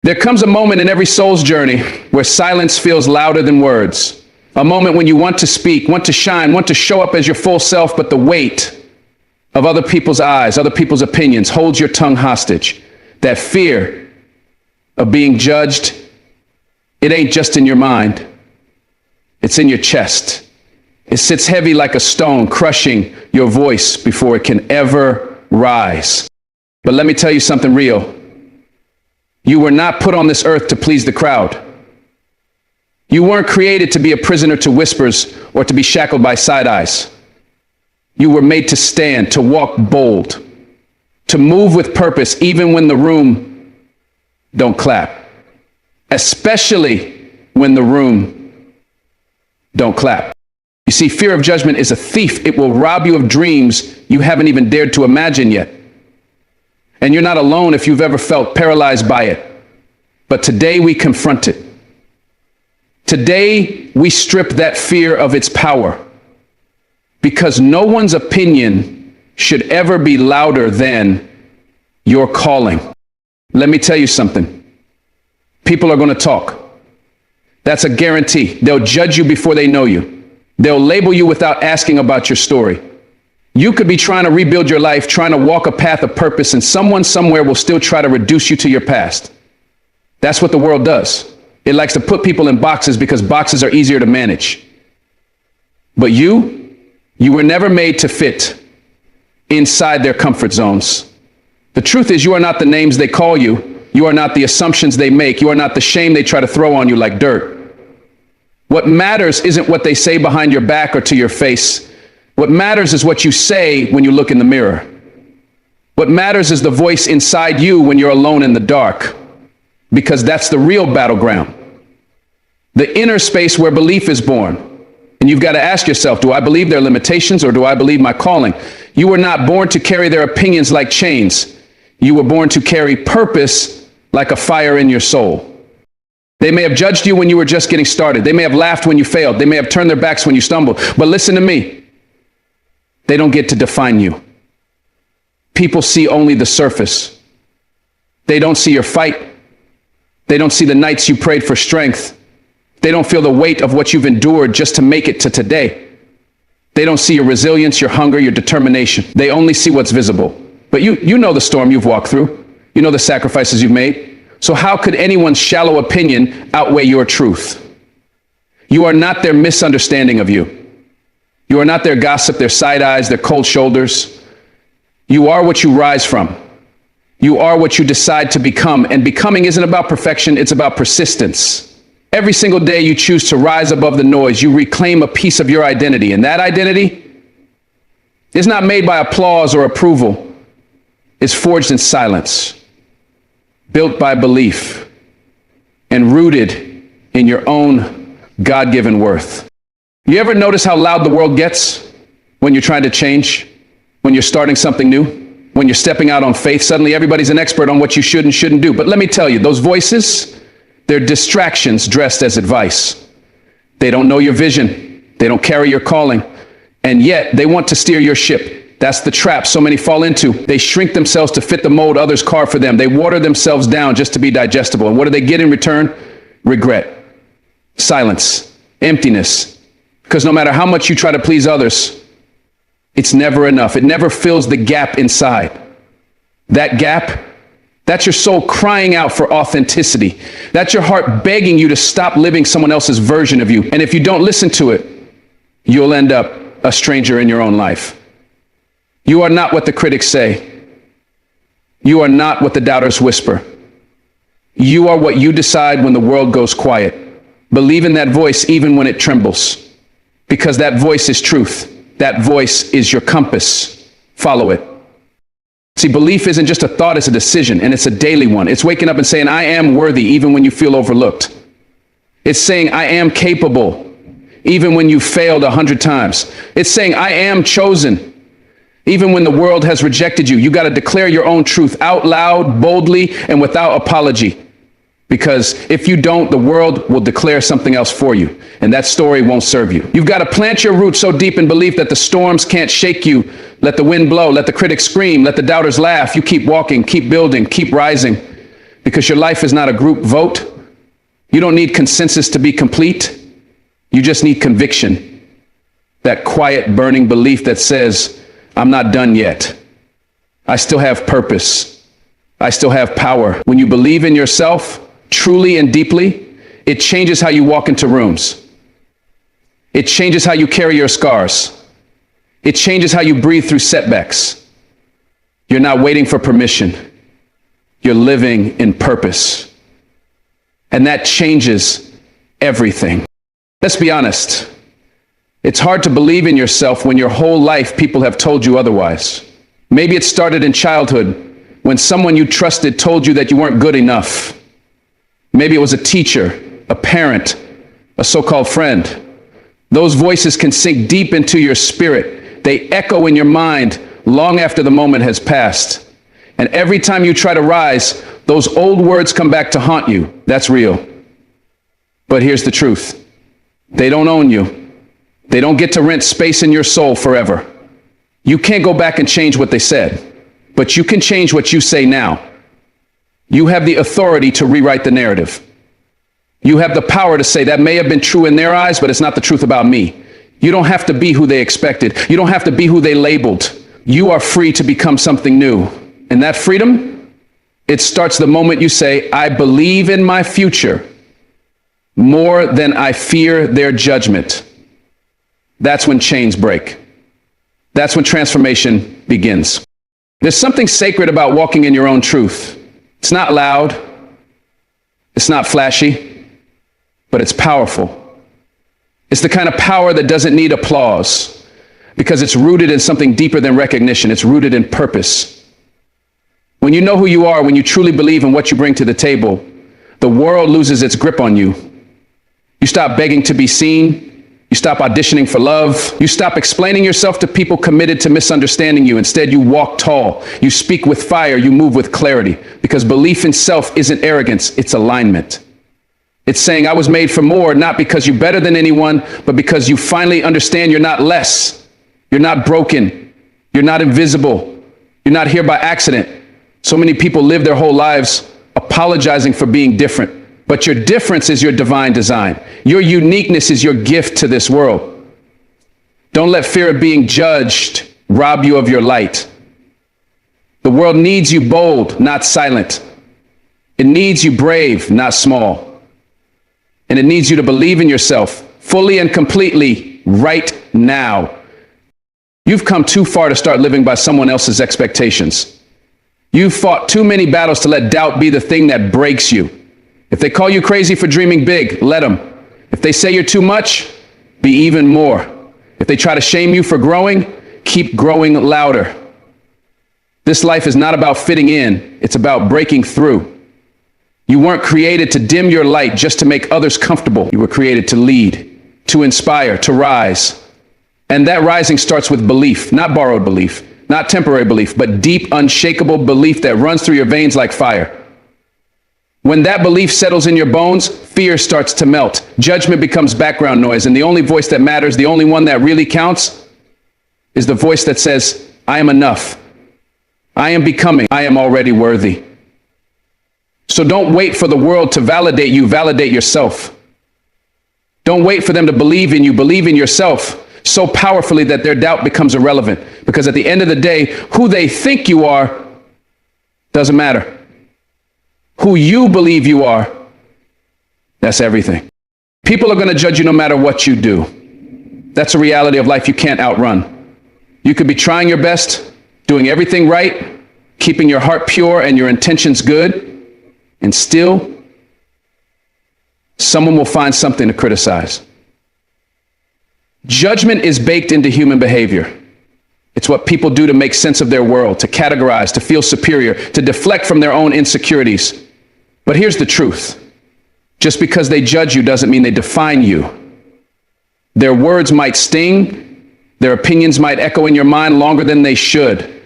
There comes a moment in every soul's journey where silence feels louder than words. A moment when you want to speak, want to shine, want to show up as your full self, but the weight of other people's eyes, other people's opinions holds your tongue hostage. That fear of being judged, it ain't just in your mind. It's in your chest. It sits heavy like a stone, crushing your voice before it can ever rise. But let me tell you something real. You were not put on this earth to please the crowd. You weren't created to be a prisoner to whispers or to be shackled by side eyes. You were made to stand, to walk bold, to move with purpose even when the room don't clap. Especially when the room don't clap. You see, fear of judgment is a thief. It will rob you of dreams you haven't even dared to imagine yet. And you're not alone if you've ever felt paralyzed by it. But today we confront it. Today we strip that fear of its power. Because no one's opinion should ever be louder than your calling. Let me tell you something. People are going to talk. That's a guarantee. They'll judge you before they know you. They'll label you without asking about your story. You could be trying to rebuild your life, trying to walk a path of purpose, and someone somewhere will still try to reduce you to your past. That's what the world does. It likes to put people in boxes because boxes are easier to manage. But you were never made to fit inside their comfort zones. The truth is, you are not the names they call you. You are not the assumptions they make. You are not the shame they try to throw on you like dirt. What matters isn't what they say behind your back or to your face. What matters is what you say when you look in the mirror. What matters is the voice inside you when you're alone in the dark, because that's the real battleground. The inner space where belief is born. And you've got to ask yourself, do I believe their limitations or do I believe my calling? You were not born to carry their opinions like chains. You were born to carry purpose like a fire in your soul. They may have judged you when you were just getting started. They may have laughed when you failed. They may have turned their backs when you stumbled. But listen to me. They don't get to define you. People see only the surface. They don't see your fight. They don't see the nights you prayed for strength. They don't feel the weight of what you've endured just to make it to today. They don't see your resilience, your hunger, your determination. They only see what's visible. But you know the storm you've walked through. You know the sacrifices you've made. So how could anyone's shallow opinion outweigh your truth? You are not their misunderstanding of you. You are not their gossip, their side eyes, their cold shoulders. You are what you rise from. You are what you decide to become. And becoming isn't about perfection, it's about persistence. Every single day you choose to rise above the noise, you reclaim a piece of your identity. And that identity is not made by applause or approval. It's forged in silence, built by belief, and rooted in your own God-given worth. You ever notice how loud the world gets when you're trying to change, when you're starting something new, when you're stepping out on faith? Suddenly everybody's an expert on what you should and shouldn't do. But let me tell you, those voices, they're distractions dressed as advice. They don't know your vision. They don't carry your calling. And yet they want to steer your ship. That's the trap so many fall into. They shrink themselves to fit the mold others carve for them. They water themselves down just to be digestible. And what do they get in return? Regret, silence, emptiness. Because no matter how much you try to please others, it's never enough. It never fills the gap inside. That gap, that's your soul crying out for authenticity. That's your heart begging you to stop living someone else's version of you. And if you don't listen to it, you'll end up a stranger in your own life. You are not what the critics say. You are not what the doubters whisper. You are what you decide when the world goes quiet. Believe in that voice even when it trembles, because that voice is truth. That voice is your compass. Follow it. See, belief isn't just a thought, it's a decision, and it's a daily one. It's waking up and saying, I am worthy even when you feel overlooked. It's saying, I am capable even when you failed 100 times. It's saying, I am chosen even when the world has rejected you. You got to declare your own truth out loud, boldly, and without apology. Because if you don't, the world will declare something else for you, and that story won't serve you. You've got to plant your roots so deep in belief that the storms can't shake you. Let the wind blow, let the critics scream, let the doubters laugh. You keep walking, keep building, keep rising. because your life is not a group vote. You don't need consensus to be complete. You just need conviction. That quiet, burning belief that says, I'm not done yet. I still have purpose. I still have power. When you believe in yourself truly and deeply, it changes how you walk into rooms. It changes how you carry your scars. It changes how you breathe through setbacks. You're not waiting for permission. You're living in purpose. And that changes everything. Let's be honest. It's hard to believe in yourself when your whole life people have told you otherwise. Maybe it started in childhood when someone you trusted told you that you weren't good enough. Maybe it was a teacher, a parent, a so-called friend. Those voices can sink deep into your spirit. They echo in your mind long after the moment has passed. And every time you try to rise, those old words come back to haunt you. That's real. But here's the truth. They don't own you. They don't get to rent space in your soul forever. You can't go back and change what they said, but you can change what you say now. You have the authority to rewrite the narrative. You have the power to say that may have been true in their eyes, but it's not the truth about me. You don't have to be who they expected. You don't have to be who they labeled. You are free to become something new. And that freedom, it starts the moment you say, I believe in my future more than I fear their judgment. That's when chains break. That's when transformation begins. There's something sacred about walking in your own truth. It's not loud. It's not flashy, but it's powerful. It's the kind of power that doesn't need applause because it's rooted in something deeper than recognition. It's rooted in purpose. When you know who you are, when you truly believe in what you bring to the table, the world loses its grip on you. You stop begging to be seen. You stop auditioning for love. You stop explaining yourself to people committed to misunderstanding you. Instead, you walk tall. You speak with fire. You move with clarity. Because belief in self isn't arrogance, it's alignment. It's saying I was made for more, not because you're better than anyone, but because you finally understand you're not less. You're not broken. You're not invisible. You're not here by accident. So many people live their whole lives apologizing for being different. But your difference is your divine design. Your uniqueness is your gift to this world. Don't let fear of being judged rob you of your light. The world needs you bold, not silent. It needs you brave, not small. And it needs you to believe in yourself fully and completely right now. You've come too far to start living by someone else's expectations. You've fought too many battles to let doubt be the thing that breaks you. If they call you crazy for dreaming big, let them. If they say you're too much, be even more. If they try to shame you for growing, keep growing louder. This life is not about fitting in. It's about breaking through. You weren't created to dim your light just to make others comfortable. You were created to lead, to inspire, to rise. And that rising starts with belief, not borrowed belief, not temporary belief, but deep, unshakable belief that runs through your veins like fire. When that belief settles in your bones, fear starts to melt. Judgment becomes background noise. And the only voice that matters, the only one that really counts, is the voice that says, I am enough. I am becoming. I am already worthy. So don't wait for the world to validate you. Validate yourself. Don't wait for them to believe in you. Believe in yourself so powerfully that their doubt becomes irrelevant. Because at the end of the day, who they think you are doesn't matter. Who you believe you are, that's everything. People are going to judge you no matter what you do. That's a reality of life you can't outrun. You could be trying your best, doing everything right, keeping your heart pure and your intentions good, and still, someone will find something to criticize. Judgment is baked into human behavior. It's what people do to make sense of their world, to categorize, to feel superior, to deflect from their own insecurities. But here's the truth. Just because they judge you doesn't mean they define you. Their words might sting. Their opinions might echo in your mind longer than they should.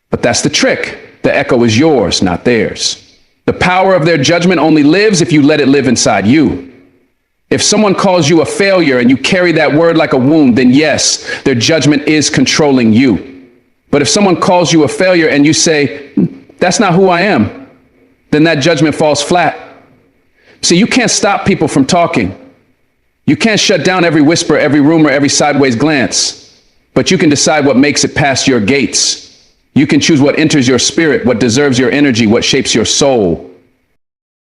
But that's the trick. The echo is yours, not theirs. The power of their judgment only lives if you let it live inside you. If someone calls you a failure and you carry that word like a wound, then yes, their judgment is controlling you. But if someone calls you a failure and you say, that's not who I am, then that judgment falls flat. See, you can't stop people from talking. You can't shut down every whisper, every rumor, every sideways glance, but you can decide what makes it past your gates. You can choose what enters your spirit, what deserves your energy, what shapes your soul.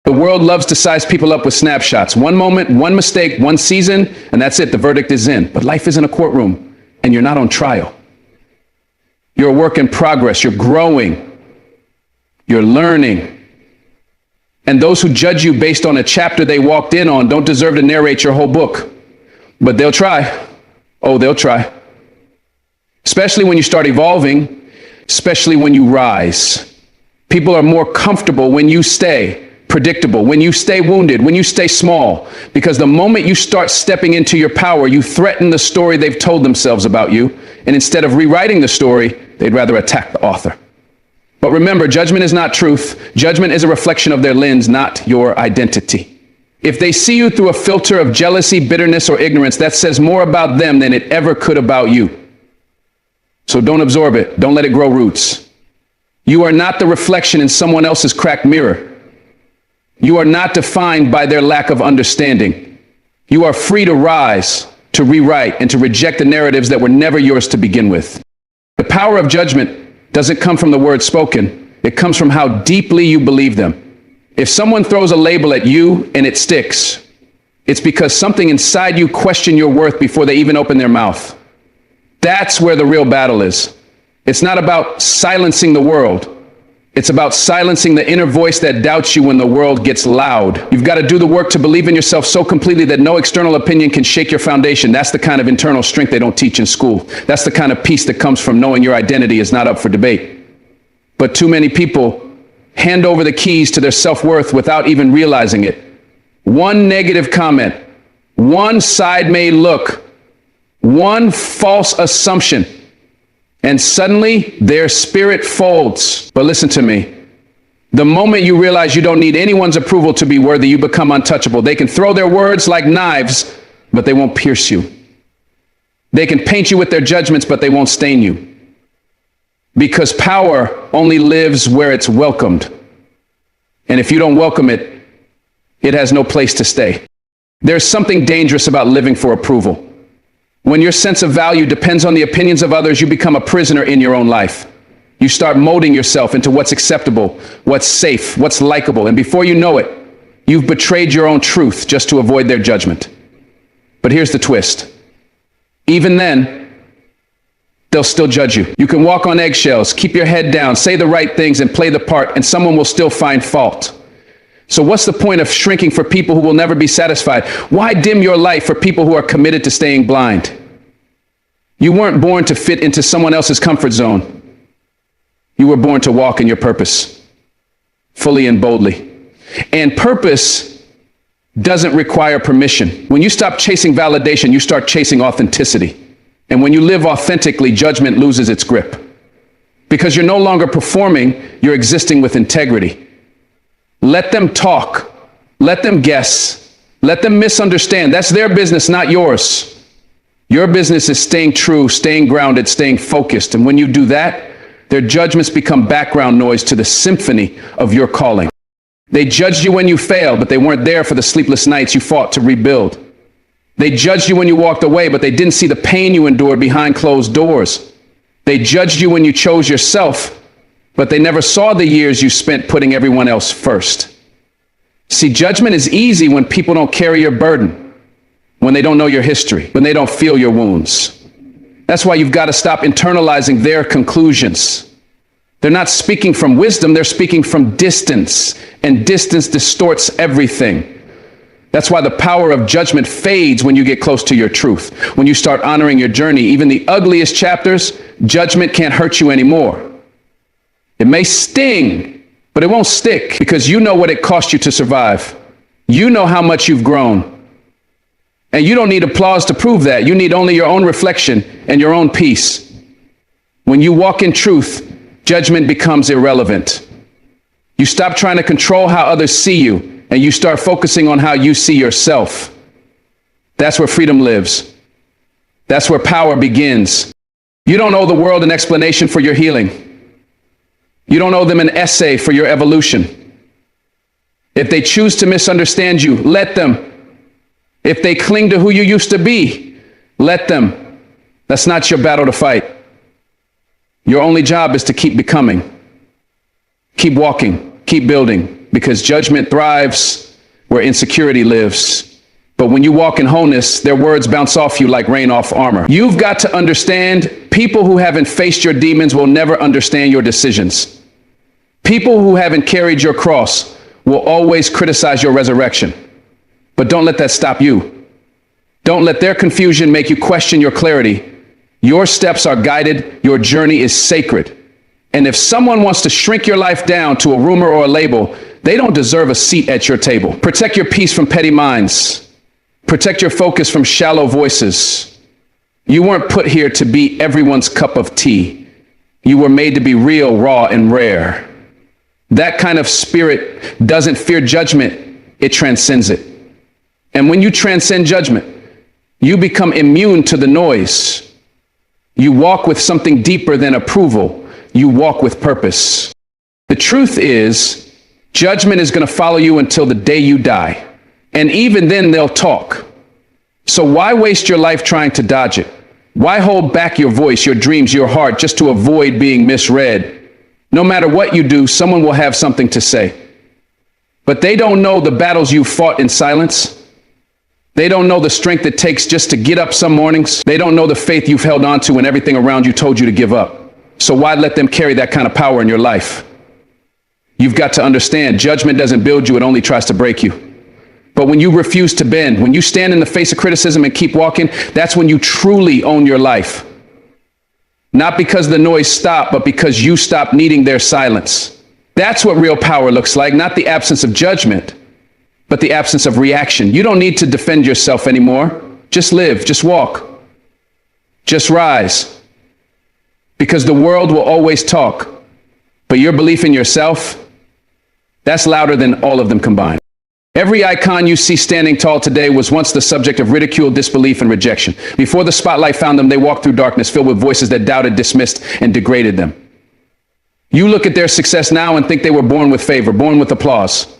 The world loves to size people up with snapshots. One moment, one mistake, one season, and that's it. The verdict is in. But life isn't a courtroom, and you're not on trial. You're a work in progress. You're growing. You're learning. And those who judge you based on a chapter they walked in on don't deserve to narrate your whole book. But they'll try. Oh, they'll try. Especially when you start evolving, especially when you rise. People are more comfortable when you stay predictable, when you stay wounded, when you stay small, because the moment you start stepping into your power, you threaten the story they've told themselves about you. And instead of rewriting the story, they'd rather attack the author. But remember, judgment is not truth. Judgment is a reflection of their lens, not your identity. If they see you through a filter of jealousy, bitterness, or ignorance, that says more about them than it ever could about you. So don't absorb it. Don't let it grow roots. You are not the reflection in someone else's cracked mirror. You are not defined by their lack of understanding. You are free to rise, to rewrite, and to reject the narratives that were never yours to begin with. The power of judgment doesn't come from the words spoken. It comes from how deeply you believe them. If someone throws a label at you and it sticks, it's because something inside you questioned your worth before they even open their mouth. That's where the real battle is. It's not about silencing the world. It's about silencing the inner voice that doubts you when the world gets loud. You've got to do the work to believe in yourself so completely that no external opinion can shake your foundation. That's the kind of internal strength they don't teach in school. That's the kind of peace that comes from knowing your identity is not up for debate. But too many people hand over the keys to their self-worth without even realizing it. One negative comment, one side-made look, one false assumption, and suddenly their spirit folds. But listen to me. The moment you realize you don't need anyone's approval to be worthy, you become untouchable. They can throw their words like knives, but they won't pierce you. They can paint you with their judgments, but they won't stain you. Because power only lives where it's welcomed. And if you don't welcome it, it has no place to stay. There's something dangerous about living for approval. When your sense of value depends on the opinions of others, you become a prisoner in your own life. You start molding yourself into what's acceptable, what's safe, what's likable. And before you know it, you've betrayed your own truth just to avoid their judgment. But here's the twist. Even then, they'll still judge you. You can walk on eggshells, keep your head down, say the right things, and play the part, and someone will still find fault. So what's the point of shrinking for people who will never be satisfied? Why dim your light for people who are committed to staying blind? You weren't born to fit into someone else's comfort zone. You were born to walk in your purpose, fully and boldly. And purpose doesn't require permission. When you stop chasing validation, you start chasing authenticity. And when you live authentically, judgment loses its grip. Because you're no longer performing, you're existing with integrity. Let them talk. Let them guess. Let them misunderstand. That's their business, not yours. Your business is staying true, staying grounded, staying focused. And when you do that, their judgments become background noise to the symphony of your calling. They judged you when you failed, but they weren't there for the sleepless nights you fought to rebuild. They judged you when you walked away, but they didn't see the pain you endured behind closed doors. They judged you when you chose yourself, but they never saw the years you spent putting everyone else first. See, judgment is easy when people don't carry your burden, when they don't know your history, when they don't feel your wounds. That's why you've got to stop internalizing their conclusions. They're not speaking from wisdom, they're speaking from distance, and distance distorts everything. That's why the power of judgment fades when you get close to your truth. When you start honoring your journey, even the ugliest chapters, judgment can't hurt you anymore. It may sting, but it won't stick because you know what it cost you to survive. You know how much you've grown. And you don't need applause to prove that. You need only your own reflection and your own peace. When you walk in truth, judgment becomes irrelevant. You stop trying to control how others see you, and you start focusing on how you see yourself. That's where freedom lives. That's where power begins. You don't owe the world an explanation for your healing. You don't owe them an essay for your evolution. If they choose to misunderstand you, let them. If they cling to who you used to be, let them. That's not your battle to fight. Your only job is to keep becoming. Keep walking, keep building, because judgment thrives where insecurity lives. But when you walk in wholeness, their words bounce off you like rain off armor. You've got to understand, people who haven't faced your demons will never understand your decisions. People who haven't carried your cross will always criticize your resurrection. But don't let that stop you. Don't let their confusion make you question your clarity. Your steps are guided. Your journey is sacred. And if someone wants to shrink your life down to a rumor or a label, they don't deserve a seat at your table. Protect your peace from petty minds. Protect your focus from shallow voices. You weren't put here to be everyone's cup of tea. You were made to be real, raw, and rare. That kind of spirit doesn't fear judgment. It transcends it. And when you transcend judgment, you become immune to the noise. You walk with something deeper than approval. You walk with purpose. The truth is, judgment is going to follow you until the day you die. And even then they'll talk. So why waste your life trying to dodge it? Why hold back your voice, your dreams, your heart just to avoid being misread? No matter what you do, someone will have something to say. But they don't know the battles you fought in silence. They don't know the strength it takes just to get up some mornings. They don't know the faith you've held on to when everything around you told you to give up. So why let them carry that kind of power in your life? You've got to understand, judgment doesn't build you, it only tries to break you. But when you refuse to bend, when you stand in the face of criticism and keep walking, that's when you truly own your life. Not because the noise stopped, but because you stopped needing their silence. That's what real power looks like, not the absence of judgment, but the absence of reaction. You don't need to defend yourself anymore. Just live, just walk, just rise. Because the world will always talk, but your belief in yourself, that's louder than all of them combined. Every icon you see standing tall today was once the subject of ridicule, disbelief, and rejection. Before the spotlight found them, they walked through darkness filled with voices that doubted, dismissed, and degraded them. You look at their success now and think they were born with favor, born with applause.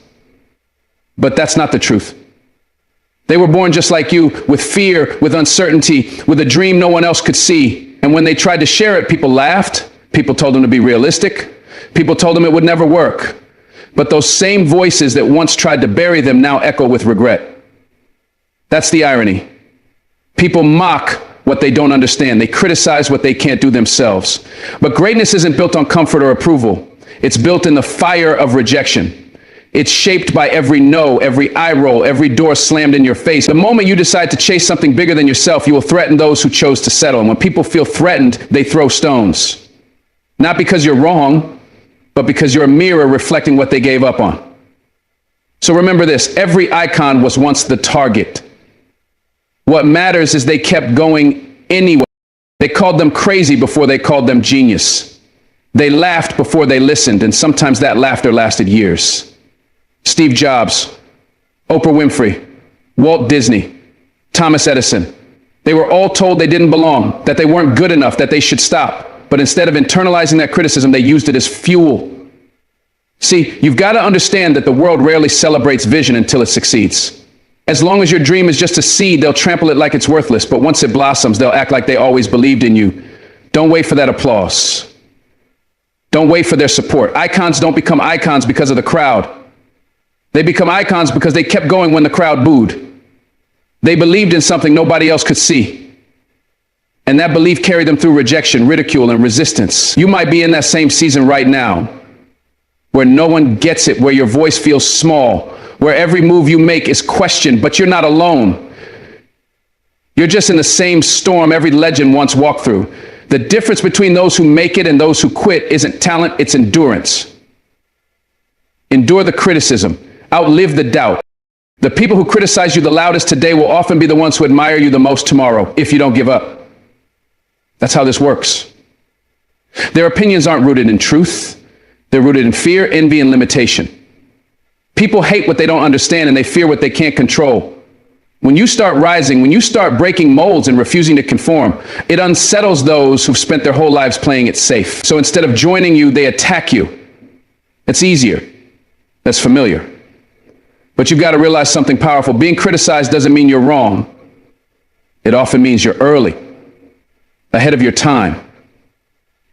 But that's not the truth. They were born just like you, with fear, with uncertainty, with a dream no one else could see. And when they tried to share it, people laughed. People told them to be realistic. People told them it would never work. But those same voices that once tried to bury them now echo with regret. That's the irony. People mock what they don't understand. They criticize what they can't do themselves. But greatness isn't built on comfort or approval. It's built in the fire of rejection. It's shaped by every no, every eye roll, every door slammed in your face. The moment you decide to chase something bigger than yourself, you will threaten those who chose to settle. And when people feel threatened, they throw stones. Not because you're wrong, but because you're a mirror reflecting what they gave up on. So remember this, every icon was once the target. What matters is they kept going anyway. They called them crazy before they called them genius. They laughed before they listened, and sometimes that laughter lasted years. Steve Jobs, Oprah Winfrey, Walt Disney, Thomas Edison. They were all told they didn't belong, that they weren't good enough, that they should stop. But instead of internalizing that criticism, they used it as fuel. See, you've got to understand that the world rarely celebrates vision until it succeeds. As long as your dream is just a seed, they'll trample it like it's worthless. But once it blossoms, they'll act like they always believed in you. Don't wait for that applause. Don't wait for their support. Icons don't become icons because of the crowd. They become icons because they kept going when the crowd booed. They believed in something nobody else could see. And that belief carried them through rejection, ridicule, and resistance. You might be in that same season right now, where no one gets it, where your voice feels small, where every move you make is questioned, but you're not alone. You're just in the same storm every legend once walked through. The difference between those who make it and those who quit isn't talent, it's endurance. Endure the criticism. Outlive the doubt. The people who criticize you the loudest today will often be the ones who admire you the most tomorrow, if you don't give up. That's how this works. Their opinions aren't rooted in truth. They're rooted in fear, envy, and limitation. People hate what they don't understand, and they fear what they can't control. When you start rising, when you start breaking molds and refusing to conform, it unsettles those who've spent their whole lives playing it safe. So instead of joining you, they attack you. It's easier. That's familiar. But you've got to realize something powerful. Being criticized doesn't mean you're wrong. It often means you're early, ahead of your time.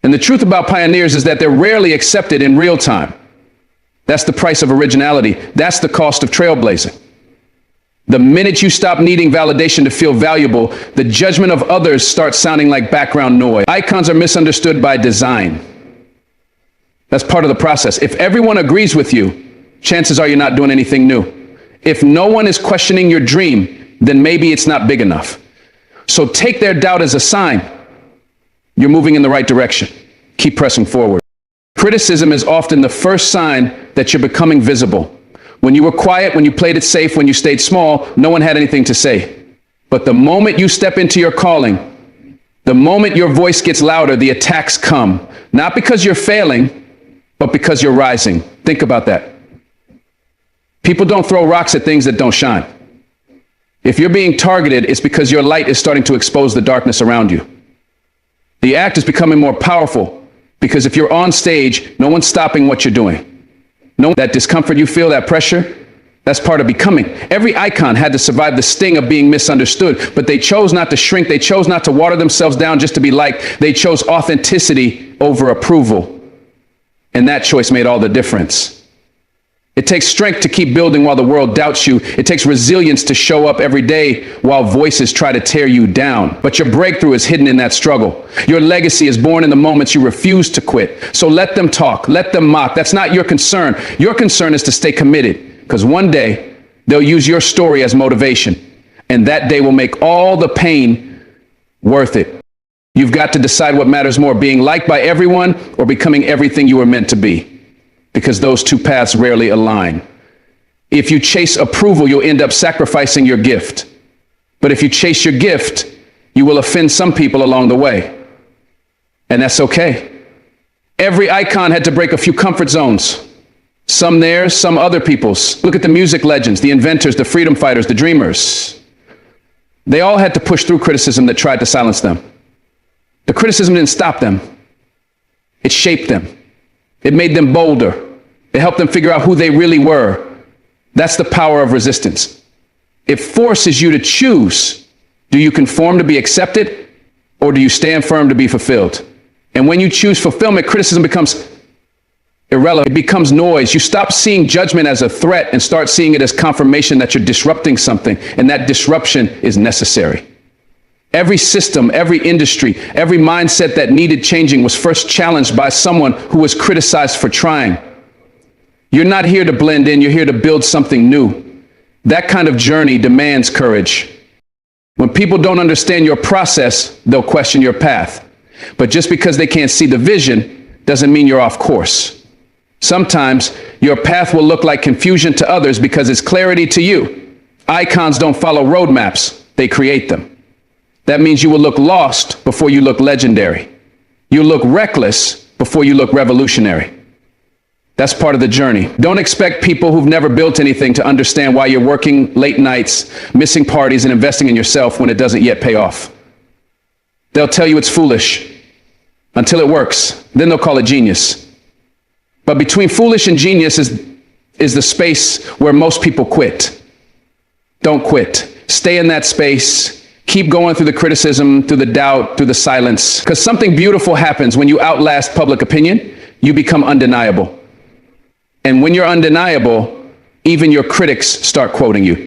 And the truth about pioneers is that they're rarely accepted in real time. That's the price of originality. That's the cost of trailblazing. The minute you stop needing validation to feel valuable, the judgment of others starts sounding like background noise. Icons are misunderstood by design. That's part of the process. If everyone agrees with you, chances are you're not doing anything new. If no one is questioning your dream, then maybe it's not big enough. So take their doubt as a sign you're moving in the right direction. Keep pressing forward. Criticism is often the first sign that you're becoming visible. When you were quiet, when you played it safe, when you stayed small, no one had anything to say. But the moment you step into your calling, the moment your voice gets louder, the attacks come. Not because you're failing, but because you're rising. Think about that. People don't throw rocks at things that don't shine. If you're being targeted, it's because your light is starting to expose the darkness around you. The act is becoming more powerful because if you're on stage, no one's stopping what you're doing. No, that discomfort you feel, that pressure, that's part of becoming. Every icon had to survive the sting of being misunderstood, but they chose not to shrink. They chose not to water themselves down just to be liked. They chose authenticity over approval. And that choice made all the difference. It takes strength to keep building while the world doubts you. It takes resilience to show up every day while voices try to tear you down. But your breakthrough is hidden in that struggle. Your legacy is born in the moments you refuse to quit. So let them talk, let them mock. That's not your concern. Your concern is to stay committed, because one day they'll use your story as motivation, and that day will make all the pain worth it. You've got to decide what matters more, being liked by everyone or becoming everything you were meant to be. Because those two paths rarely align. If you chase approval, you'll end up sacrificing your gift. But if you chase your gift, you will offend some people along the way. And that's okay. Every icon had to break a few comfort zones. Some theirs, some other people's. Look at the music legends, the inventors, the freedom fighters, the dreamers. They all had to push through criticism that tried to silence them. The criticism didn't stop them. It shaped them. It made them bolder. It helped them figure out who they really were. That's the power of resistance. It forces you to choose. Do you conform to be accepted, or do you stand firm to be fulfilled? And when you choose fulfillment, criticism becomes irrelevant. It becomes noise. You stop seeing judgment as a threat and start seeing it as confirmation that you're disrupting something, and that disruption is necessary. Every system, every industry, every mindset that needed changing was first challenged by someone who was criticized for trying. You're not here to blend in, you're here to build something new. That kind of journey demands courage. When people don't understand your process, they'll question your path. But just because they can't see the vision doesn't mean you're off course. Sometimes your path will look like confusion to others because it's clarity to you. Icons don't follow roadmaps, they create them. That means you will look lost before you look legendary. You'll look reckless before you look revolutionary. That's part of the journey. Don't expect people who've never built anything to understand why you're working late nights, missing parties, and investing in yourself when it doesn't yet pay off. They'll tell you it's foolish until it works. Then they'll call it genius. But between foolish and genius is the space where most people quit. Don't quit. Stay in that space. Keep going through the criticism, through the doubt, through the silence. Because something beautiful happens when you outlast public opinion. You become undeniable. And when you're undeniable, even your critics start quoting you.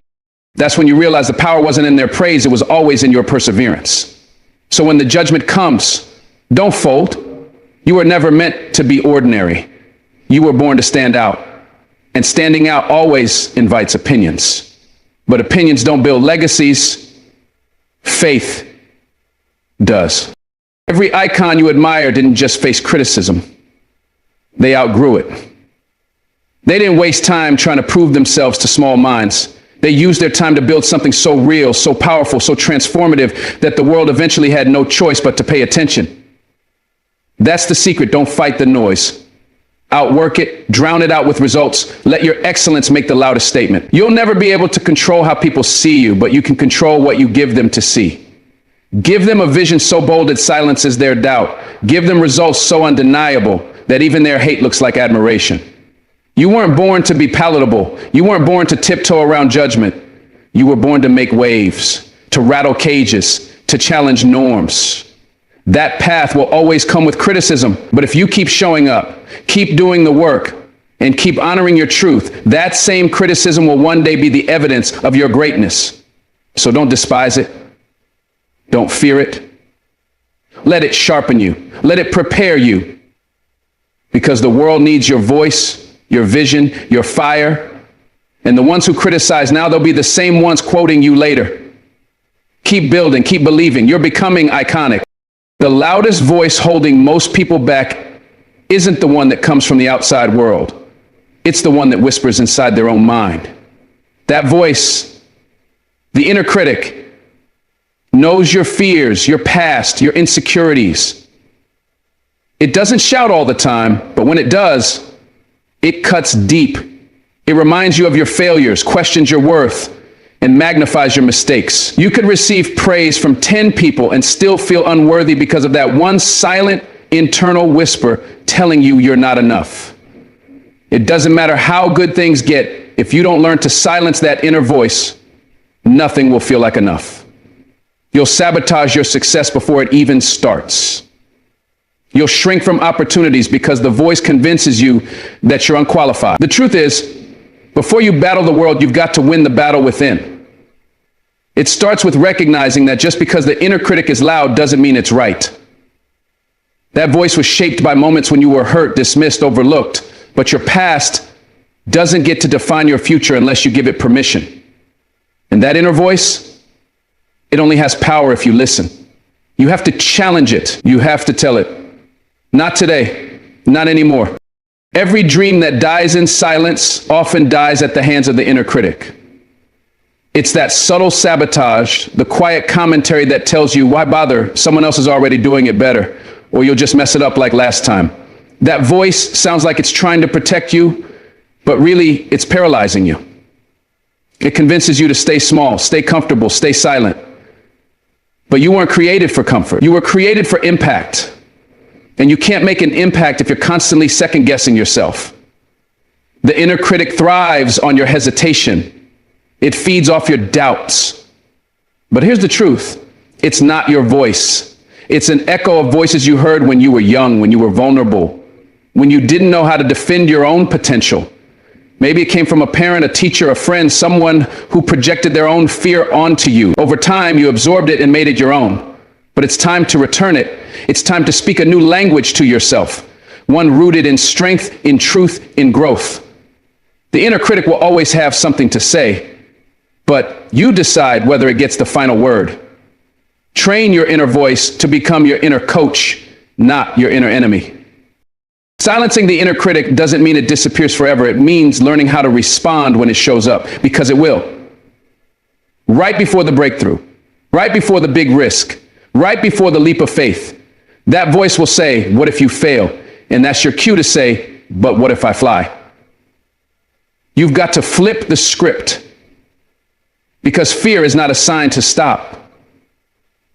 That's when you realize the power wasn't in their praise, it was always in your perseverance. So when the judgment comes, don't fold. You were never meant to be ordinary. You were born to stand out. And standing out always invites opinions. But opinions don't build legacies. Faith does. Every icon you admire didn't just face criticism. They outgrew it. They didn't waste time trying to prove themselves to small minds. They used their time to build something so real, so powerful, so transformative that the world eventually had no choice but to pay attention. That's the secret. Don't fight the noise. Outwork it, drown it out with results. Let your excellence make the loudest statement. You'll never be able to control how people see you, but you can control what you give them to see. Give them a vision so bold it silences their doubt. Give them results so undeniable that even their hate looks like admiration. You weren't born to be palatable. You weren't born to tiptoe around judgment. You were born to make waves, to rattle cages, to challenge norms. That path will always come with criticism. But if you keep showing up, keep doing the work, and keep honoring your truth, that same criticism will one day be the evidence of your greatness. So don't despise it. Don't fear it. Let it sharpen you. Let it prepare you. Because the world needs your voice, your vision, your fire. And the ones who criticize now, they'll be the same ones quoting you later. Keep building, keep believing. You're becoming iconic. The loudest voice holding most people back isn't the one that comes from the outside world. It's the one that whispers inside their own mind. That voice, the inner critic, knows your fears, your past, your insecurities. It doesn't shout all the time, but when it does, it cuts deep. It reminds you of your failures, questions your worth, and magnifies your mistakes. You could receive praise from 10 people and still feel unworthy because of that one silent internal whisper telling you you're not enough. It doesn't matter how good things get, if you don't learn to silence that inner voice, nothing will feel like enough. You'll sabotage your success before it even starts. You'll shrink from opportunities because the voice convinces you that you're unqualified. The truth is, before you battle the world, you've got to win the battle within. It starts with recognizing that just because the inner critic is loud doesn't mean it's right. That voice was shaped by moments when you were hurt, dismissed, overlooked, but your past doesn't get to define your future unless you give it permission. And that inner voice, it only has power if you listen. You have to challenge it. You have to tell it, not today, not anymore. Every dream that dies in silence often dies at the hands of the inner critic. It's that subtle sabotage, the quiet commentary that tells you, why bother? Someone else is already doing it better, or you'll just mess it up like last time. That voice sounds like it's trying to protect you, but really it's paralyzing you. It convinces you to stay small, stay comfortable, stay silent. But you weren't created for comfort. You were created for impact. And you can't make an impact if you're constantly second-guessing yourself. The inner critic thrives on your hesitation. It feeds off your doubts. But here's the truth. It's not your voice. It's an echo of voices you heard when you were young, when you were vulnerable, when you didn't know how to defend your own potential. Maybe it came from a parent, a teacher, a friend, someone who projected their own fear onto you. Over time, you absorbed it and made it your own. But it's time to return it. It's time to speak a new language to yourself, one rooted in strength, in truth, in growth. The inner critic will always have something to say, but you decide whether it gets the final word. Train your inner voice to become your inner coach, not your inner enemy. Silencing the inner critic doesn't mean it disappears forever. It means learning how to respond when it shows up, because it will. Right before the breakthrough, right before the big risk, right before the leap of faith, that voice will say, what if you fail? And that's your cue to say, but what if I fly? You've got to flip the script, because fear is not a sign to stop.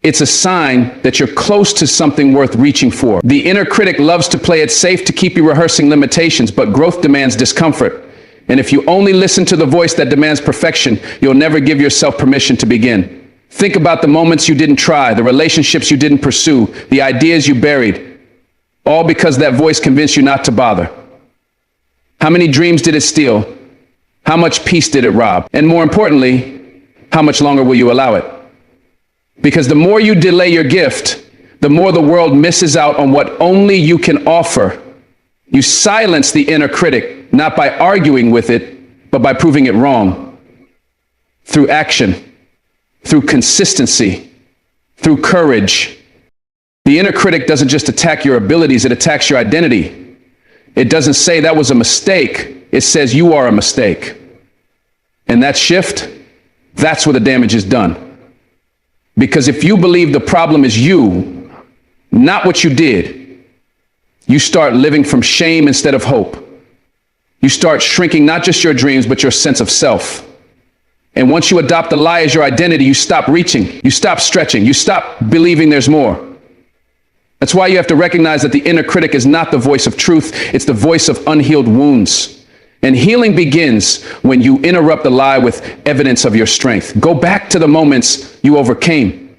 It's a sign that you're close to something worth reaching for. The inner critic loves to play it safe to keep you rehearsing limitations, but growth demands discomfort. And if you only listen to the voice that demands perfection, you'll never give yourself permission to begin. Think about the moments you didn't try, the relationships you didn't pursue, the ideas you buried, all because that voice convinced you not to bother. How many dreams did it steal? How much peace did it rob? And more importantly, how much longer will you allow it? Because the more you delay your gift, the more the world misses out on what only you can offer. You silence the inner critic, not by arguing with it, but by proving it wrong. Through action, through consistency, through courage. The inner critic doesn't just attack your abilities, it attacks your identity. It doesn't say that was a mistake, it says you are a mistake. And that shift, that's where the damage is done. Because if you believe the problem is you, not what you did, you start living from shame instead of hope. You start shrinking not just your dreams, but your sense of self. And once you adopt the lie as your identity, you stop reaching, you stop stretching, you stop believing there's more. That's why you have to recognize that the inner critic is not the voice of truth, it's the voice of unhealed wounds. And healing begins when you interrupt the lie with evidence of your strength. Go back to the moments you overcame,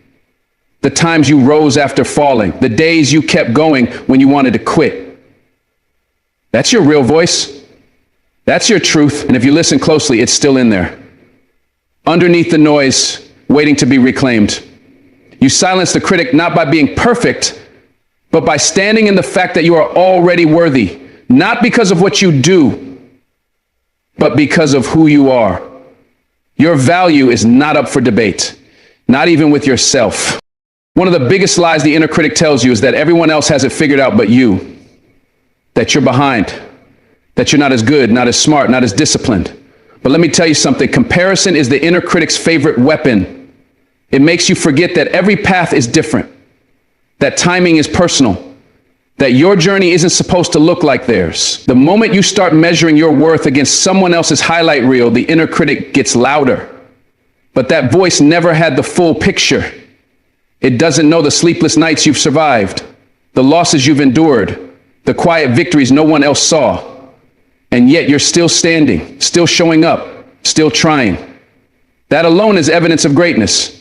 the times you rose after falling, the days you kept going when you wanted to quit. That's your real voice. That's your truth. And if you listen closely, it's still in there, underneath the noise, waiting to be reclaimed. You silence the critic not by being perfect, but by standing in the fact that you are already worthy, not because of what you do, but because of who you are. Your value is not up for debate, not even with yourself. One of the biggest lies the inner critic tells you is that everyone else has it figured out but you, that you're behind, that you're not as good, not as smart, not as disciplined. But let me tell you something, comparison is the inner critic's favorite weapon. It makes you forget that every path is different, that timing is personal, that your journey isn't supposed to look like theirs. The moment you start measuring your worth against someone else's highlight reel, the inner critic gets louder. But that voice never had the full picture. It doesn't know the sleepless nights you've survived, the losses you've endured, the quiet victories no one else saw. And yet you're still standing, still showing up, still trying. That alone is evidence of greatness.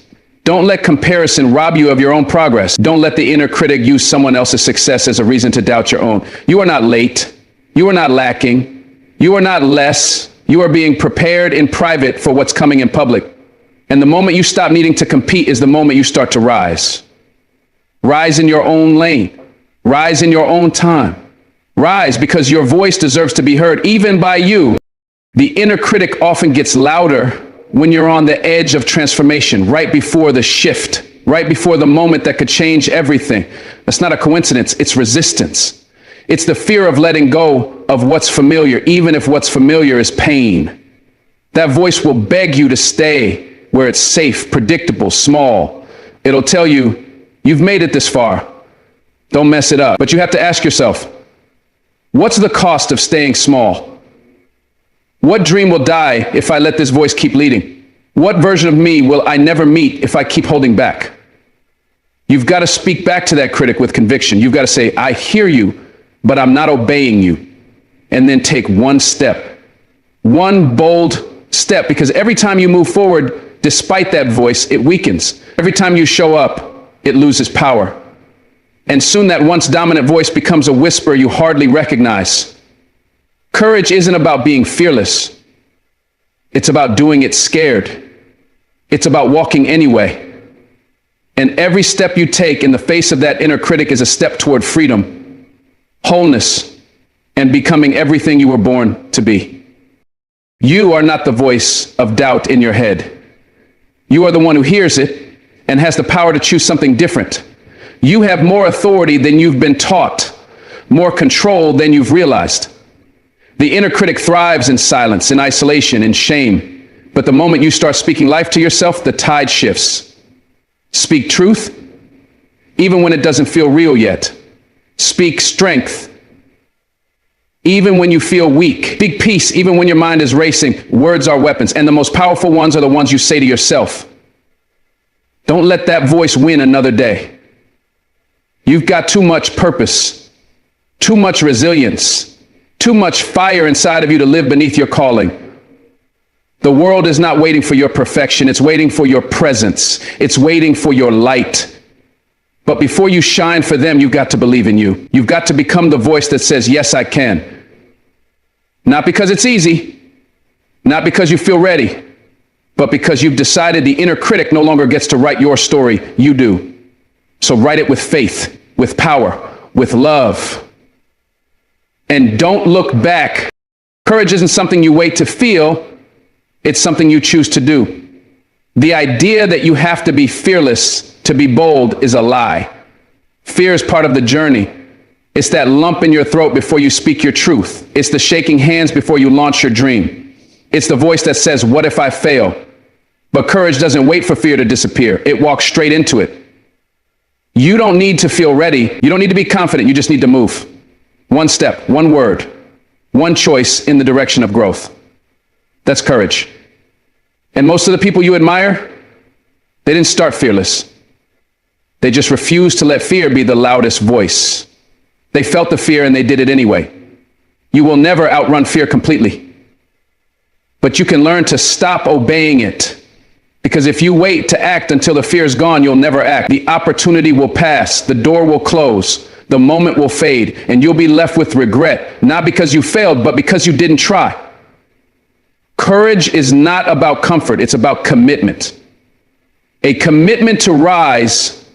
Don't let comparison rob you of your own progress. Don't let the inner critic use someone else's success as a reason to doubt your own. You are not late. You are not lacking. You are not less. You are being prepared in private for what's coming in public. And the moment you stop needing to compete is the moment you start to rise. Rise in your own lane. Rise in your own time. Rise because your voice deserves to be heard, even by you. The inner critic often gets louder when you're on the edge of transformation, right before the shift, right before the moment that could change everything. That's not a coincidence, it's resistance. It's the fear of letting go of what's familiar, even if what's familiar is pain. That voice will beg you to stay where it's safe, predictable, small. It'll tell you, you've made it this far. Don't mess it up. But you have to ask yourself, what's the cost of staying small? What dream will die if I let this voice keep leading? What version of me will I never meet if I keep holding back? You've got to speak back to that critic with conviction. You've got to say, I hear you, but I'm not obeying you. And then take one step, one bold step, because every time you move forward, despite that voice, it weakens. Every time you show up, it loses power. And soon that once dominant voice becomes a whisper you hardly recognize. Courage isn't about being fearless. It's about doing it scared. It's about walking anyway. And every step you take in the face of that inner critic is a step toward freedom, wholeness, and becoming everything you were born to be. You are not the voice of doubt in your head. You are the one who hears it and has the power to choose something different. You have more authority than you've been taught, more control than you've realized. The inner critic thrives in silence, in isolation, in shame. But the moment you start speaking life to yourself, the tide shifts. Speak truth, even when it doesn't feel real yet. Speak strength, even when you feel weak. Speak peace, even when your mind is racing. Words are weapons, and the most powerful ones are the ones you say to yourself. Don't let that voice win another day. You've got too much purpose, too much resilience, too much fire inside of you to live beneath your calling. The world is not waiting for your perfection. It's waiting for your presence. It's waiting for your light. But before you shine for them, you've got to believe in you. You've got to become the voice that says, yes, I can. Not because it's easy, not because you feel ready, but because you've decided the inner critic no longer gets to write your story. You do. So write it with faith, with power, with love. And don't look back. Courage isn't something you wait to feel. It's something you choose to do. The idea that you have to be fearless to be bold is a lie. Fear is part of the journey. It's that lump in your throat before you speak your truth. It's the shaking hands before you launch your dream. It's the voice that says, what if I fail? But courage doesn't wait for fear to disappear. It walks straight into it. You don't need to feel ready. You don't need to be confident. You just need to move. One step, one word, one choice in the direction of growth. That's courage. And most of the people you admire, they didn't start fearless. They just refused to let fear be the loudest voice. They felt the fear and they did it anyway. You will never outrun fear completely. but you can learn to stop obeying it. Because if you wait to act until the fear is gone, you'll never act. The opportunity will pass, the door will close, the moment will fade, and you'll be left with regret, not because you failed, but because you didn't try. Courage is not about comfort, it's about commitment. A commitment to rise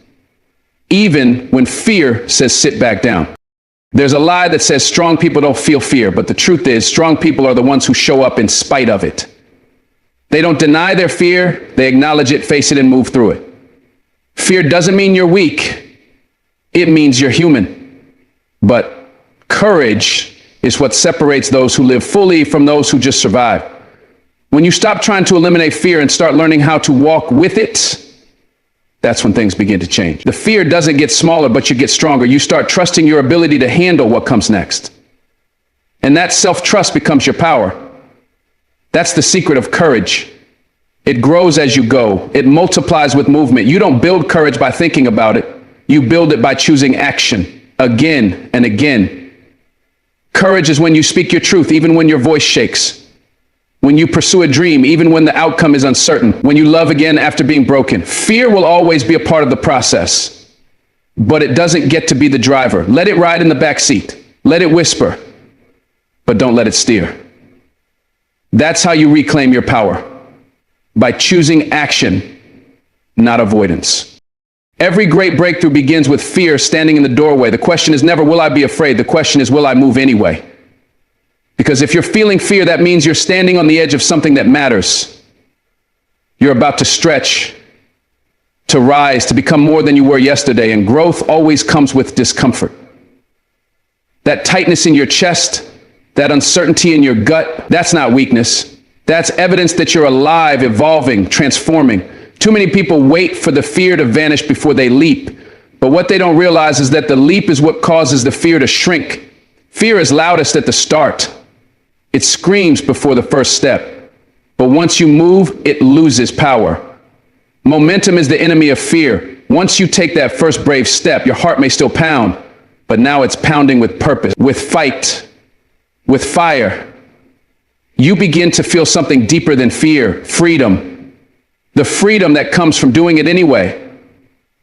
even when fear says sit back down. There's a lie that says strong people don't feel fear, but the truth is strong people are the ones who show up in spite of it. They don't deny their fear, they acknowledge it, face it, and move through it. Fear doesn't mean you're weak, it means you're human. But courage is what separates those who live fully from those who just survive. When you stop trying to eliminate fear and start learning how to walk with it, that's when things begin to change. The fear doesn't get smaller, but you get stronger. You start trusting your ability to handle what comes next. And that self-trust becomes your power. That's the secret of courage. It grows as you go. It multiplies with movement. You don't build courage by thinking about it. You build it by choosing action again and again. Courage is when you speak your truth, even when your voice shakes. When you pursue a dream, even when the outcome is uncertain. When you love again after being broken. Fear will always be a part of the process, but it doesn't get to be the driver. Let it ride in the back seat. Let it whisper, but don't let it steer. That's how you reclaim your power, by choosing action, not avoidance. Every great breakthrough begins with fear standing in the doorway. The question is never, will I be afraid? The question is, will I move anyway? Because if you're feeling fear, that means you're standing on the edge of something that matters. You're about to stretch, to rise, to become more than you were yesterday. And growth always comes with discomfort. That tightness in your chest, that uncertainty in your gut, that's not weakness. That's evidence that you're alive, evolving, transforming. Too many people wait for the fear to vanish before they leap. But what they don't realize is that the leap is what causes the fear to shrink. Fear is loudest at the start. It screams before the first step. But once you move, it loses power. Momentum is the enemy of fear. Once you take that first brave step, your heart may still pound, but now it's pounding with purpose, with fight, with fire. You begin to feel something deeper than fear, freedom. The freedom that comes from doing it anyway.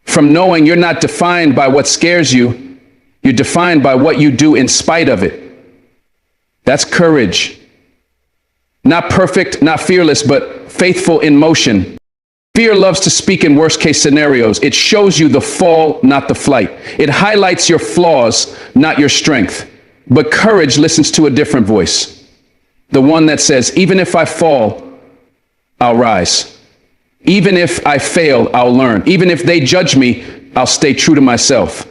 From knowing you're not defined by what scares you, you're defined by what you do in spite of it. That's courage. Not perfect, not fearless, but faithful in motion. Fear loves to speak in worst-case scenarios. It shows you the fall, not the flight. It highlights your flaws, not your strength. But courage listens to a different voice. The one that says, even if I fall, I'll rise. Even if I fail, I'll learn. Even if they judge me, I'll stay true to myself.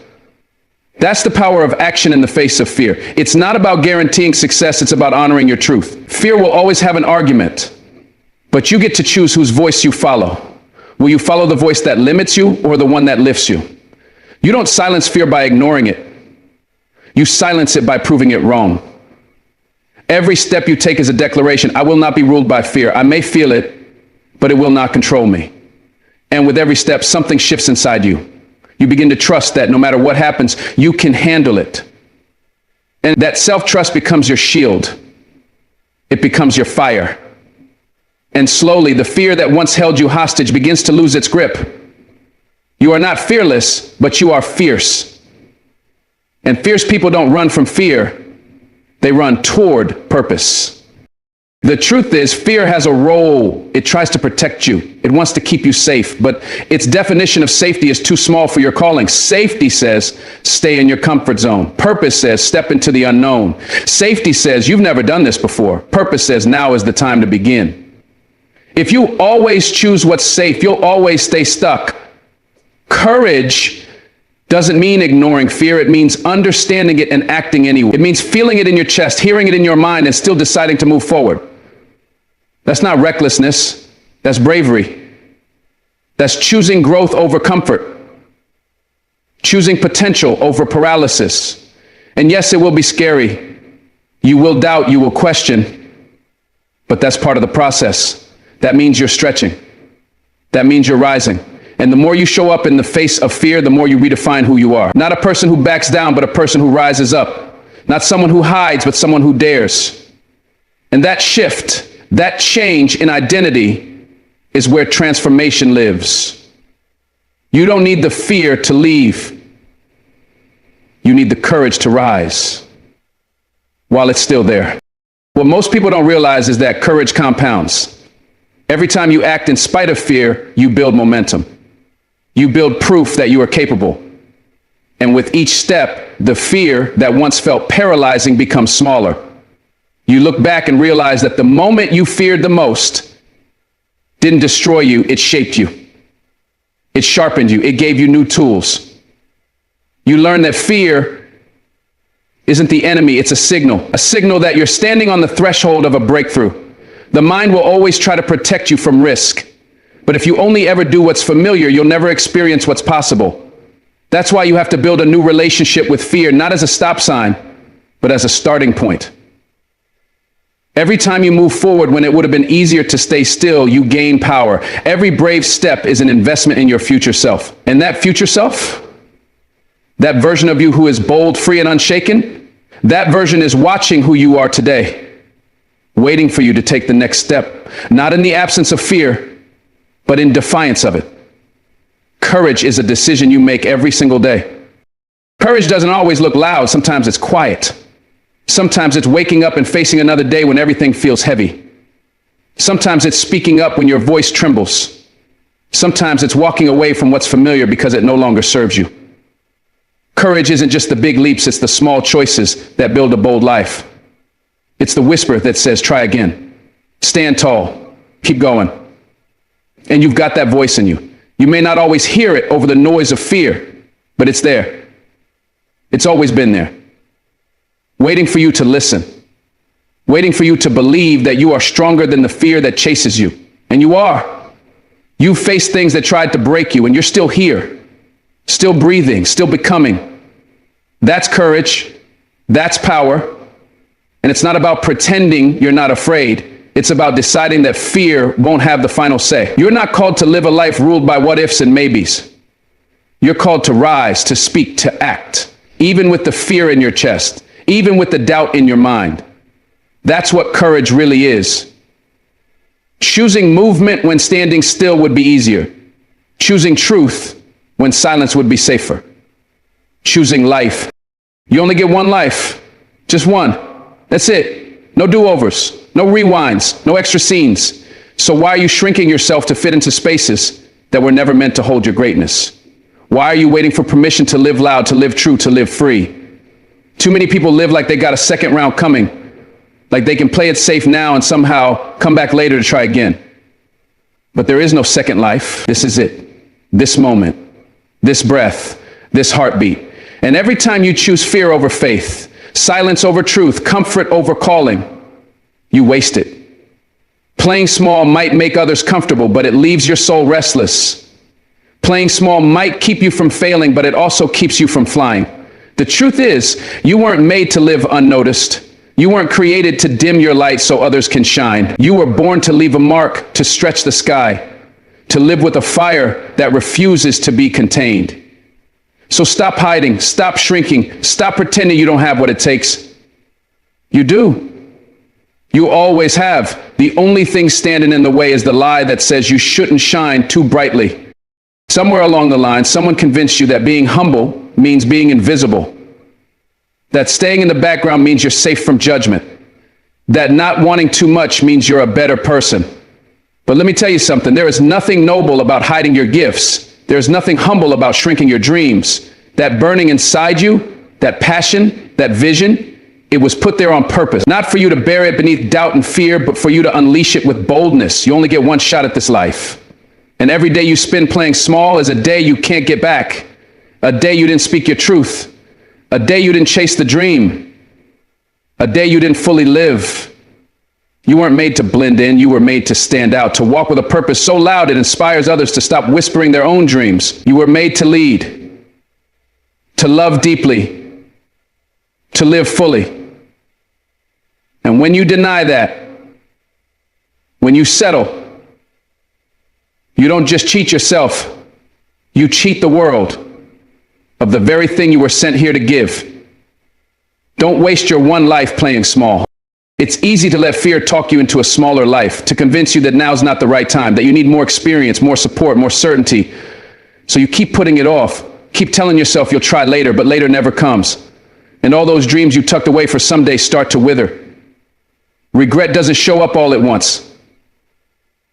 That's the power of action in the face of fear. It's not about guaranteeing success, it's about honoring your truth. Fear will always have an argument, but you get to choose whose voice you follow. Will you follow the voice that limits you or the one that lifts you? You don't silence fear by ignoring it. You silence it by proving it wrong. Every step you take is a declaration. I will not be ruled by fear. I may feel it, but it will not control me. And with every step, something shifts inside you. You begin to trust that no matter what happens, you can handle it. And that self-trust becomes your shield. It becomes your fire. And slowly, the fear that once held you hostage begins to lose its grip. You are not fearless, but you are fierce. And fierce people don't run from fear. They run toward purpose. The truth is, fear has a role. It tries to protect you. It wants to keep you safe, but its definition of safety is too small for your calling. Safety says, stay in your comfort zone. Purpose says, step into the unknown. Safety says, you've never done this before. Purpose says, now is the time to begin. If you always choose what's safe, you'll always stay stuck. Courage doesn't mean ignoring fear. It means understanding it and acting anyway. It means feeling it in your chest, hearing it in your mind, and still deciding to move forward. That's not recklessness. That's bravery. That's choosing growth over comfort. Choosing potential over paralysis. And yes, it will be scary. You will doubt, you will question, but that's part of the process. That means you're stretching. That means you're rising. And the more you show up in the face of fear, the more you redefine who you are. Not a person who backs down, but a person who rises up. Not someone who hides, but someone who dares. And that shift That change in identity is where transformation lives. You don't need the fear to leave. You need the courage to rise while it's still there. What most people don't realize is that courage compounds. Every time you act in spite of fear, you build momentum. You build proof that you are capable. And with each step, the fear that once felt paralyzing becomes smaller. You look back and realize that the moment you feared the most didn't destroy you, it shaped you. It sharpened you. It gave you new tools. You learn that fear isn't the enemy, it's a signal that you're standing on the threshold of a breakthrough. The mind will always try to protect you from risk. But if you only ever do what's familiar, you'll never experience what's possible. That's why you have to build a new relationship with fear, not as a stop sign, but as a starting point. Every time you move forward when it would have been easier to stay still, you gain power. Every brave step is an investment in your future self. And that future self, that version of you who is bold, free, and unshaken, that version is watching who you are today, waiting for you to take the next step, not in the absence of fear, but in defiance of it. Courage is a decision you make every single day. Courage doesn't always look loud. Sometimes it's quiet. Sometimes it's waking up and facing another day when everything feels heavy. Sometimes it's speaking up when your voice trembles. Sometimes it's walking away from what's familiar because it no longer serves you. Courage isn't just the big leaps, it's the small choices that build a bold life. It's the whisper that says, try again. Stand tall. Keep going. And you've got that voice in you. You may not always hear it over the noise of fear, but it's there. It's always been there. Waiting for you to listen. Waiting for you to believe that you are stronger than the fear that chases you. And you are. You faced things that tried to break you, and you're still here. Still breathing, still becoming. That's courage. That's power. And it's not about pretending you're not afraid. It's about deciding that fear won't have the final say. You're not called to live a life ruled by what ifs and maybes. You're called to rise, to speak, to act, even with the fear in your chest, even with the doubt in your mind. That's what courage really is. Choosing movement when standing still would be easier. Choosing truth when silence would be safer. Choosing life. You only get one life, just one. That's it. No do-overs. No rewinds, no extra scenes. So why are you shrinking yourself to fit into spaces that were never meant to hold your greatness? Why are you waiting for permission to live loud, to live true, to live free? Too many people live like they got a second round coming, like they can play it safe now and somehow come back later to try again. But there is no second life. This is it. This moment, this breath, this heartbeat. And every time you choose fear over faith, silence over truth, comfort over calling, you waste it. Playing small might make others comfortable, but it leaves your soul restless. Playing small might keep you from failing, but it also keeps you from flying. The truth is, you weren't made to live unnoticed. You weren't created to dim your light so others can shine. You were born to leave a mark, to stretch the sky, to live with a fire that refuses to be contained. So stop hiding, stop shrinking, stop pretending you don't have what it takes. You do. You always have. The only thing standing in the way is the lie that says you shouldn't shine too brightly. Somewhere along the line, someone convinced you that being humble means being invisible. That staying in the background means you're safe from judgment. That not wanting too much means you're a better person. But let me tell you something. There is nothing noble about hiding your gifts. There's nothing humble about shrinking your dreams. That burning inside you, that passion, that vision, it was put there on purpose, not for you to bury it beneath doubt and fear, but for you to unleash it with boldness. You only get one shot at this life. And every day you spend playing small is a day you can't get back. A day you didn't speak your truth. A day you didn't chase the dream. A day you didn't fully live. You weren't made to blend in. You were made to stand out, to walk with a purpose so loud it inspires others to stop whispering their own dreams. You were made to lead, to love deeply, to live fully. And when you deny that, when you settle, you don't just cheat yourself, you cheat the world of the very thing you were sent here to give. Don't waste your one life playing small. It's easy to let fear talk you into a smaller life, to convince you that now's not the right time, that you need more experience, more support, more certainty. So you keep putting it off, keep telling yourself you'll try later, but later never comes. And all those dreams you tucked away for someday start to wither. Regret doesn't show up all at once.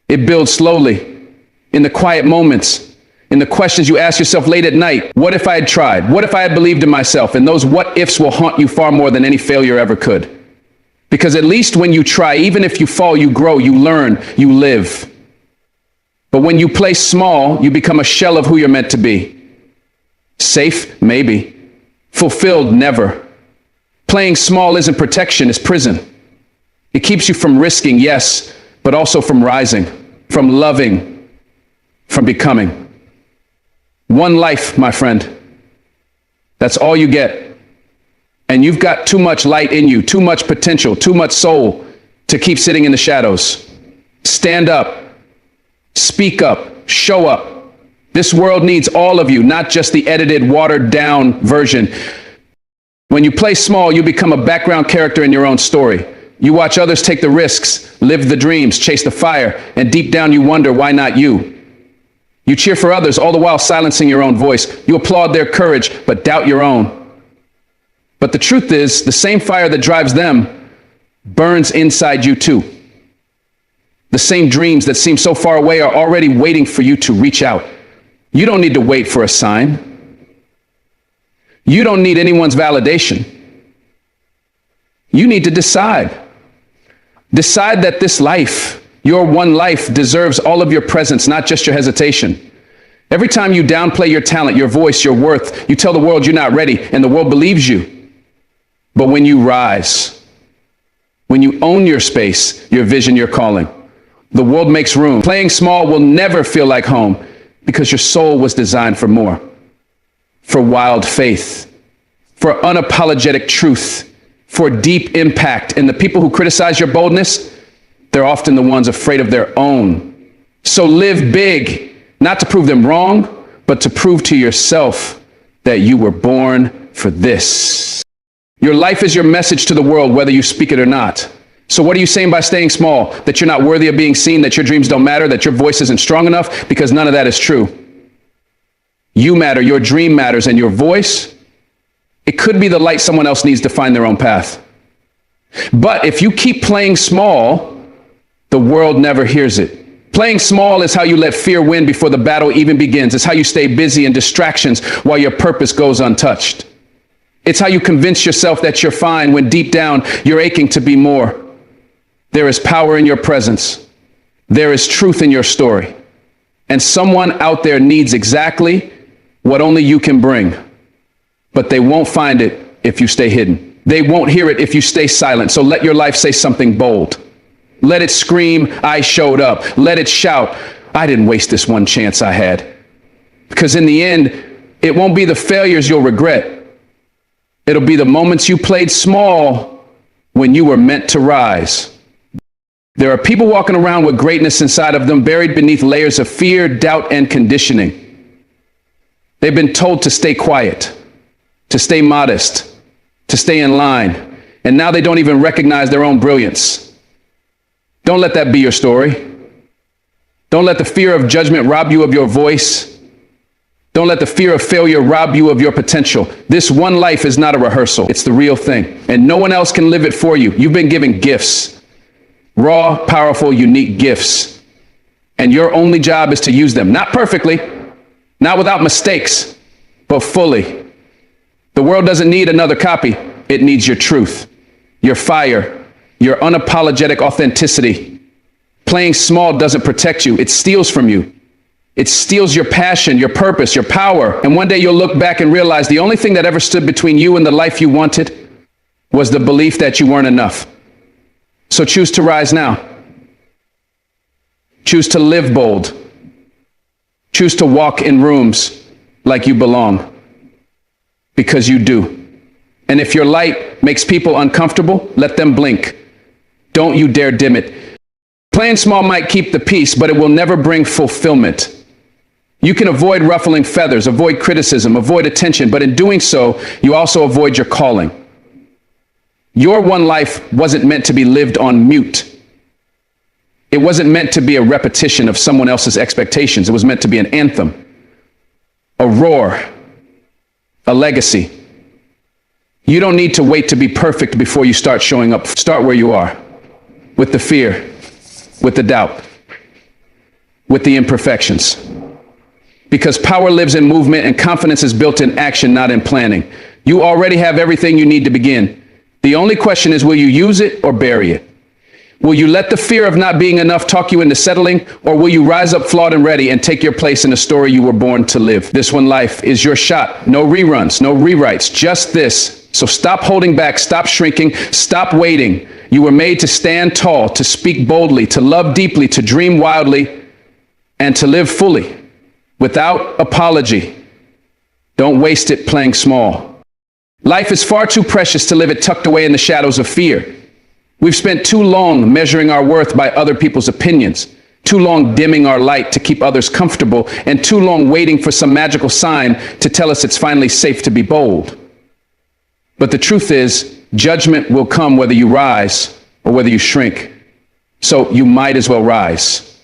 It builds slowly, in the quiet moments, in the questions you ask yourself late at night. What if I had tried? What if I had believed in myself? And those what ifs will haunt you far more than any failure ever could. Because at least when you try, even if you fall, you grow, you learn, you live. But when you play small, you become a shell of who you're meant to be. Safe? Maybe. Fulfilled? Never. Playing small isn't protection, it's prison. It keeps you from risking, yes, but also from rising, from loving, from becoming. One life, my friend. That's all you get. And you've got too much light in you, too much potential, too much soul to keep sitting in the shadows. Stand up, speak up, show up. This world needs all of you, not just the edited, watered down version. When you play small, you become a background character in your own story. You watch others take the risks, live the dreams, chase the fire, and deep down you wonder, why not you? You cheer for others, all the while silencing your own voice. You applaud their courage, but doubt your own. But the truth is, the same fire that drives them burns inside you too. The same dreams that seem so far away are already waiting for you to reach out. You don't need to wait for a sign. You don't need anyone's validation. You need to decide. Decide that this life, your one life, deserves all of your presence, not just your hesitation. Every time you downplay your talent, your voice, your worth, you tell the world you're not ready, and the world believes you. But when you rise, when you own your space, your vision, your calling, the world makes room. Playing small will never feel like home because your soul was designed for more, for wild faith, for unapologetic truth, for deep impact. And the people who criticize your boldness, they're often the ones afraid of their own. So live big, not to prove them wrong, but to prove to yourself that you were born for this. Your life is your message to the world, whether you speak it or not. So what are you saying by staying small? That you're not worthy of being seen, that your dreams don't matter, that your voice isn't strong enough? Because none of that is true. You matter, your dream matters, and your voice, it could be the light someone else needs to find their own path. But if you keep playing small, the world never hears it. Playing small is how you let fear win before the battle even begins. It's how you stay busy in distractions while your purpose goes untouched. It's how you convince yourself that you're fine when deep down you're aching to be more. There is power in your presence. There is truth in your story. And someone out there needs exactly what only you can bring. But they won't find it if you stay hidden. They won't hear it if you stay silent. So let your life say something bold. Let it scream, I showed up. Let it shout, I didn't waste this one chance I had. Because in the end, it won't be the failures you'll regret. It'll be the moments you played small when you were meant to rise. There are people walking around with greatness inside of them, buried beneath layers of fear, doubt, and conditioning. They've been told to stay quiet, to stay modest, to stay in line, and now they don't even recognize their own brilliance. Don't let that be your story. Don't let the fear of judgment rob you of your voice. Don't let the fear of failure rob you of your potential. This one life is not a rehearsal. It's the real thing. And no one else can live it for you. You've been given gifts. Raw, powerful, unique gifts. And your only job is to use them. Not perfectly, not without mistakes, but fully. The world doesn't need another copy. It needs your truth, your fire, your unapologetic authenticity. Playing small doesn't protect you. It steals from you. It steals your passion, your purpose, your power. And one day you'll look back and realize the only thing that ever stood between you and the life you wanted was the belief that you weren't enough. So choose to rise now. Choose to live bold. Choose to walk in rooms like you belong. Because you do. And if your light makes people uncomfortable, let them blink. Don't you dare dim it. Playing small might keep the peace, but it will never bring fulfillment. You can avoid ruffling feathers, avoid criticism, avoid attention, but in doing so, you also avoid your calling. Your one life wasn't meant to be lived on mute. It wasn't meant to be a repetition of someone else's expectations. It was meant to be an anthem, a roar, a legacy. You don't need to wait to be perfect before you start showing up. Start where you are, with the fear, with the doubt, with the imperfections. Because power lives in movement and confidence is built in action, not in planning. You already have everything you need to begin. The only question is, will you use it or bury it? Will you let the fear of not being enough talk you into settling, or will you rise up flawed and ready and take your place in the story you were born to live? This one life is your shot. No reruns, no rewrites, just this. So stop holding back, stop shrinking, stop waiting. You were made to stand tall, to speak boldly, to love deeply, to dream wildly, and to live fully, without apology. Don't waste it playing small. Life is far too precious to live it tucked away in the shadows of fear. We've spent too long measuring our worth by other people's opinions, too long dimming our light to keep others comfortable, and too long waiting for some magical sign to tell us it's finally safe to be bold. But the truth is, judgment will come whether you rise or whether you shrink. So you might as well rise.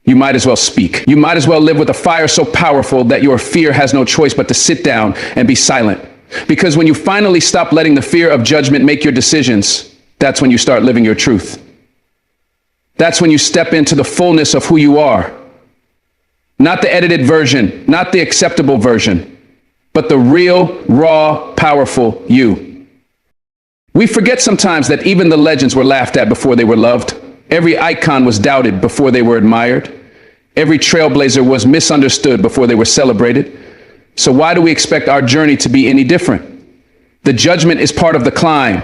You might as well speak. You might as well live with a fire so powerful that your fear has no choice but to sit down and be silent. Because when you finally stop letting the fear of judgment make your decisions, that's when you start living your truth. That's when you step into the fullness of who you are. Not the edited version, not the acceptable version, but the real, raw, powerful you. We forget sometimes that even the legends were laughed at before they were loved. Every icon was doubted before they were admired. Every trailblazer was misunderstood before they were celebrated. So why do we expect our journey to be any different? The judgment is part of the climb,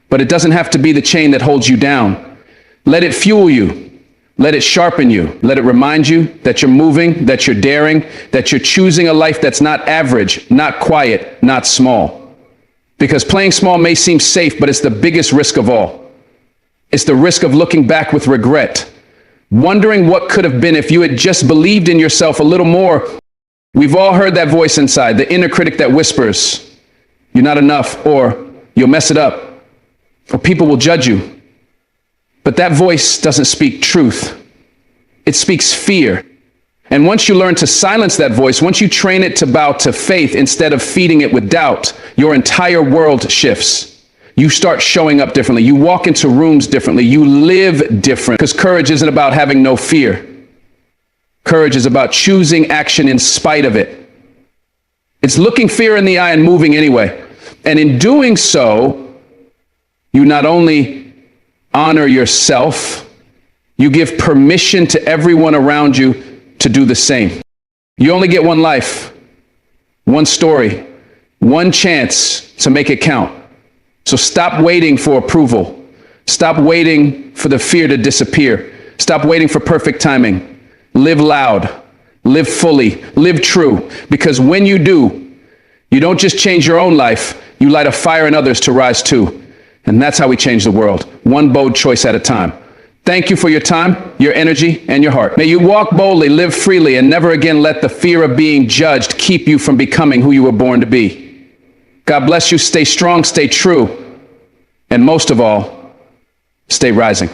but it doesn't have to be the chain that holds you down. Let it fuel you. Let it sharpen you. Let it remind you that you're moving, that you're daring, that you're choosing a life that's not average, not quiet, not small. Because playing small may seem safe, but it's the biggest risk of all. It's the risk of looking back with regret, wondering what could have been if you had just believed in yourself a little more. We've all heard that voice inside, the inner critic that whispers, you're not enough, or you'll mess it up, or people will judge you. But that voice doesn't speak truth. It speaks fear. And once you learn to silence that voice, once you train it to bow to faith instead of feeding it with doubt, your entire world shifts. You start showing up differently. You walk into rooms differently. You live different. Because courage isn't about having no fear. Courage is about choosing action in spite of it. It's looking fear in the eye and moving anyway. And in doing so, you not only honor yourself, you give permission to everyone around you to do the same. You only get one life, one story, one chance to make it count. So stop waiting for approval. Stop waiting for the fear to disappear. Stop waiting for perfect timing. Live loud, live fully, live true. Because when you do, you don't just change your own life, you light a fire in others to rise too. And that's how we change the world, one bold choice at a time. Thank you for your time, your energy, and your heart. May you walk boldly, live freely, and never again let the fear of being judged keep you from becoming who you were born to be. God bless you. Stay strong, stay true, and most of all, stay rising.